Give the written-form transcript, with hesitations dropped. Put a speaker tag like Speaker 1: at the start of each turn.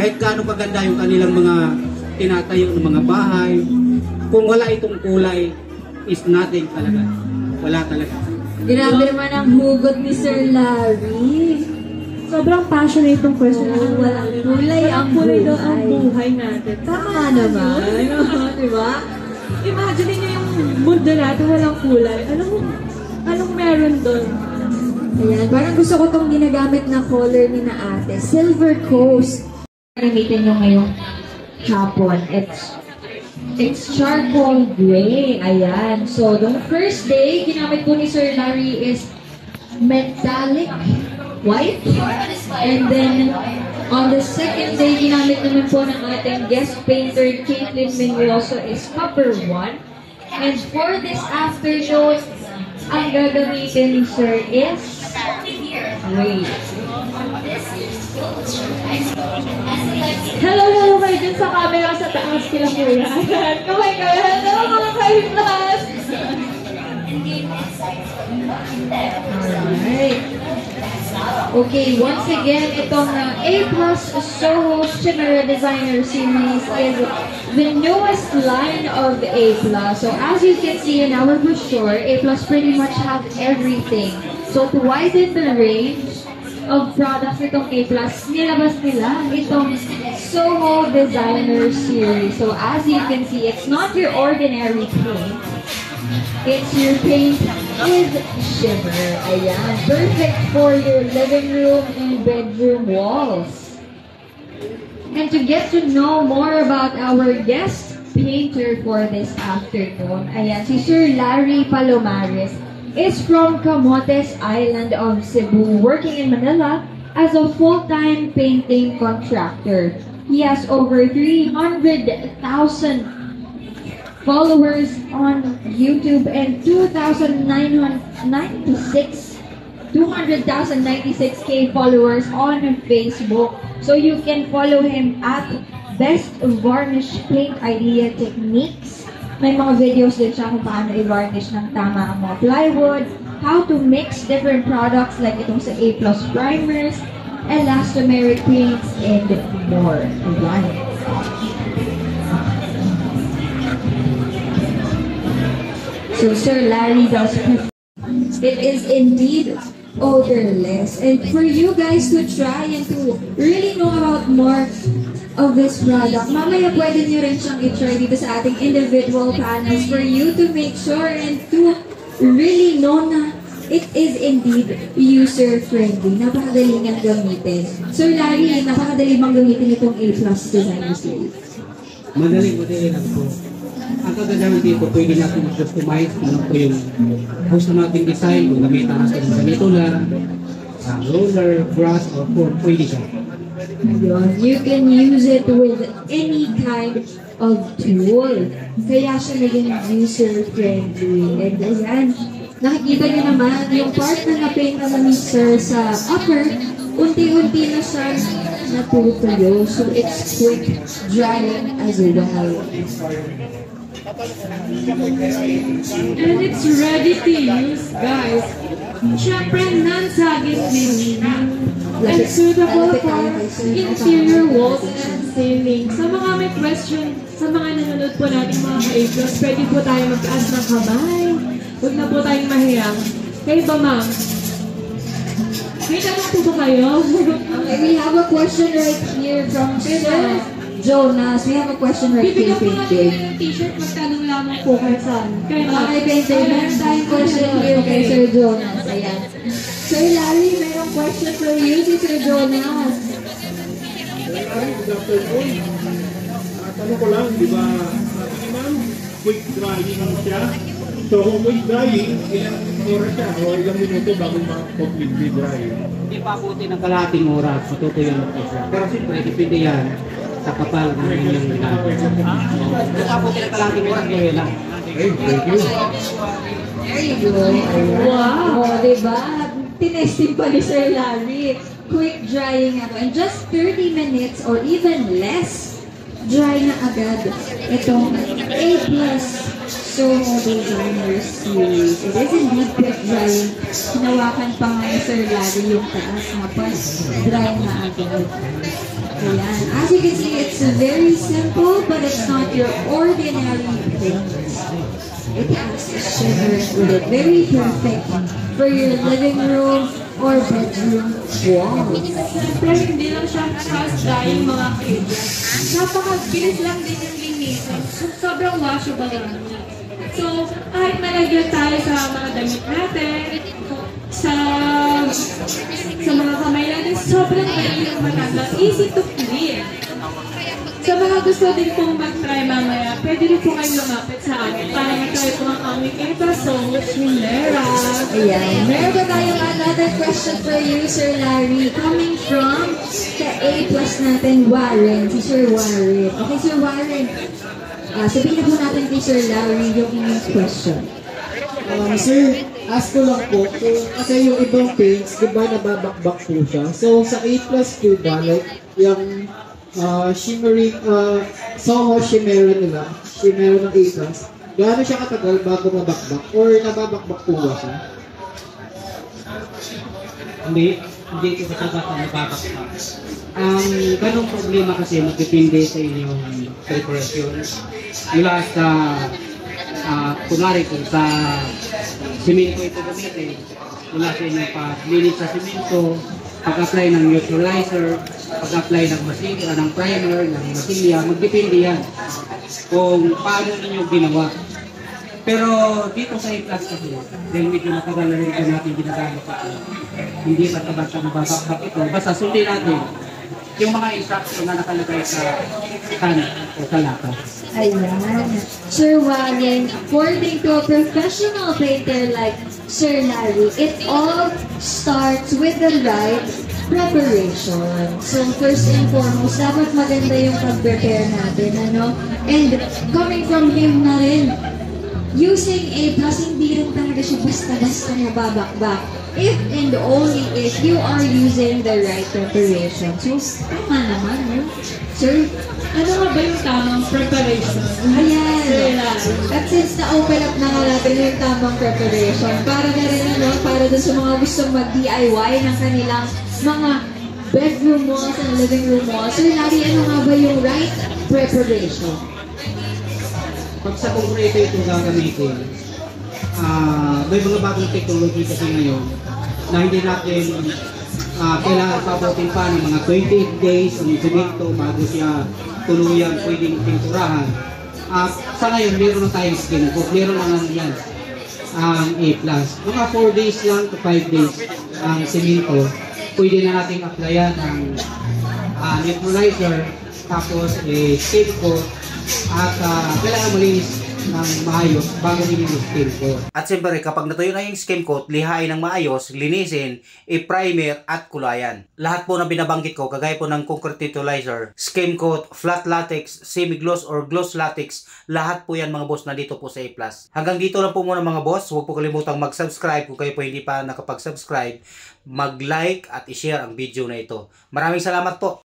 Speaker 1: Kahit gaano kaganda yung kanilang mga tinatayo ng mga bahay, kung wala itong kulay, is nothing talaga. Wala talaga.
Speaker 2: Grabe naman ang hugot ni Sir Larry.
Speaker 3: Sobrang passionate itong question.
Speaker 2: Walang kulay ang
Speaker 3: buhay natin.
Speaker 2: Tama naman. Diba?
Speaker 3: Imagine niyo yung mundo natin walang kulay. Anong meron doon?
Speaker 2: Ayan, parang gusto ko itong ginagamit na color ni na ate. Silver Coast. Gamitin nyo ngayong hapon. It's charcoal gray. Ayan. So, the first day, ginamit po ni Sir Larry is metallic white. And then, on the second day, ginamit naman po ng ating guest painter, Caitlin Mendoza, is copper 1. And for this afternoon, ang gagamitin ni Sir is wait.
Speaker 3: Hello kayo dyan sa camera sa taas kila kuya. Ayan, kamay kayo. Hello mga ka-class!
Speaker 2: Alright. Okay, once again, itong A+ Soho Shimmer Designer Series is the newest line of A+. So as you can see in our brochure, A+ pretty much have everything. So to widen the range of products itong A+, nilabas nila itong Soho Designer Series. So as you can see, it's not your ordinary paint. It's your paint with shimmer. Ayan. Perfect for your living room and bedroom walls. And to get to know more about our guest painter for this afternoon, ayan, si Sir Larry Palomares is from Camotes Island of Cebu, working in Manila as a full-time painting contractor. He has over 300,000 followers on YouTube and 200,096K followers on Facebook. So you can follow him at Best Varnish Paint Idea Techniques. May mga videos din siya kung paano i-varnish ng tama ang mga plywood, how to mix different products like itong sa A+ primers, elastomeric paints, and more. Ayan. So Sir Larry does it is indeed odorless. And for you guys to try and to really know about more of this product, mamaya pwede nyo rin siyang i-try dito sa ating individual panels for you to make sure and to really know na it is indeed user-friendly. Napakadali nga gamitin. Sir Larry, napakadali bang gamitin itong A+ Designer Series?
Speaker 1: Madali lang po. Ang kagandahan dito, pwede natin customize ano po yung gusto nating design, kung gamitan natin ng ganito lang, roller, brush, or form, pwede siya.
Speaker 2: You can use it with any kind of tool. Kaya siya naging user-friendly. And ayan, nakikita niyo naman yung part na na-paint naman ni Sir sa upper, unti-unti na siya natutuyo. So it's quick drying as well.
Speaker 3: And it's ready to use, guys. Siyempre, non-sagging cleaning. And suitable for interior walls and ceiling. Sa mga may question, sa mga nanonood po natin mga ka-A+, pwede po tayo magtaas ng kamay. Huwag na po tayong mahirap. Kayo ba, ma'am? May tanong po ba kayo?
Speaker 2: Okay, we have a question right here from Sir Jonas. We have a question right here.
Speaker 3: Bibigyan po natin yung t-shirt, magtanong lamang po kayo saan.
Speaker 2: Okay, painter. Meron tayong question here kay Sir Jonas. Ayan. Sir Larry, mayroong question for you si Sir Jonas.
Speaker 4: Good afternoon. Tanong ko lang, di ba, ma'am, quick drying siya. So, kung quick drying, ilang oras siya o ilang minuto bago ma-completely dry?
Speaker 1: Hindi pa abutin ng kalahating oras, matutuyo na po siya. Pero siyempre, depende yan sa kapal ng inyong ginagawa. Hindi pa abutin ng kalahating oras, kaya lang.
Speaker 4: Okay, thank you.
Speaker 2: There you go. Wow! O, diba? Tinesting pa ni Sir Larry. Quick drying ako. And just 30 minutes or even less, dry na agad itong A+ Soho Designer Series. It is indeed quick drying. Hinawakan pa nga ni Sir Larry yung taas na dry na agad. Ayan. As you can see, it's very simple, but it's not your ordinary paint. It has a shimmer with it. Very perfect for your living room or bedroom wall.
Speaker 3: Siyempre, hindi lang siya fast drying mga kaibigan. Napakabilis lang din yung linisin. Sobrang washable lang niya. So, kahit malagyan tayo sa mga damit natin, sa mga kamay natin, sobrang madali yung matanggal. Easy to clean. Sa mga gusto din pong mag-try mamaya, pwede rin po kayong lumapit sa akin para mag-try po ang aming Ipasong Chilera.
Speaker 2: Ayan. Meron ba tayong another question for you, Sir Larry? Coming from the A+ natin, Warren. Si Sir Warren. Okay, Sir Warren. Sabihin na po natin kay Sir Larry yung inyong question.
Speaker 5: Sir, ask ko lang po, kasi yung ibang paints, di ba nababakbak po siya? So, sa A+ po ba, like, yung shimmering, Soho Shimera nila, Shimera ng A+, gaano siya katagal bago mabakbak? Or nababakbak po ba siya?
Speaker 1: Hindi ko kasabat na nababakbak. Ang ganong problema kasi magdepende sa inyong preparasyon. Mula sa kunwari kung sa simento ito gamitin, mula sa inyong paglinis sa simento, pag-apply ng neutralizer, pag-apply ng masilya, ng primer, ng masilya, magdepende yan kung paano ninyo ginawa. Pero dito sa A+ kasi, dahil medyo matagal na rin natin ginagamit ito, hindi basta-basta mababakbak ito, basta sundin natin yung mga instruction na nakalagay sa kanan o sa lata.
Speaker 2: Ayan. Sir Warren, according to a professional painter like Sir Larry, it all starts with the right preparation. So first and foremost, dapat maganda yung pag-prepare natin, ano? And coming from him na rin, using A+, hindi rin talaga siya basta-basta nababakbak. If and only if you are using the right preparation. So, tama naman, no? Sir,
Speaker 3: Ano nga ba yung tamang preparation?
Speaker 2: ayan. At since na-open up na nga natin yung tamang preparation, para na rin, ano, para doon sa mga gustong mag-DIY ng kanilang mga bedroom walls and living room walls. Sir Larry, ano nga ba yung right preparation?
Speaker 1: Pag sa konkreto ito gagamitin, may mga bagong technology kasi ngayon na hindi natin kailangan pabutin pa ng mga 28 days ang semento bago siya tuluyan pwedeng pinturahan. Sa ngayon, meron na tayong skin coat, meron na lang yan ang A+. Mga 4 days lang to 5 days ang semento, pwede na natin applyan ng neutralizer, tapos skin coat, at kailangan malinis ng maayos bago din yung skin coat.
Speaker 6: At siyempre, kapag natuyo na yung skin coat, lihain ng maayos, linisin, i-primer at kulayan. Lahat po na binabanggit ko, kagaya po ng concrete neutralizer, skin coat, flat latex, semi-gloss or gloss latex, lahat po yan mga boss na dito po sa A+. Hanggang dito lang po muna mga boss. Huwag po kalimutang mag-subscribe kung kayo po hindi pa nakapag-subscribe, mag-like at i-share ang video na ito. Maraming salamat po.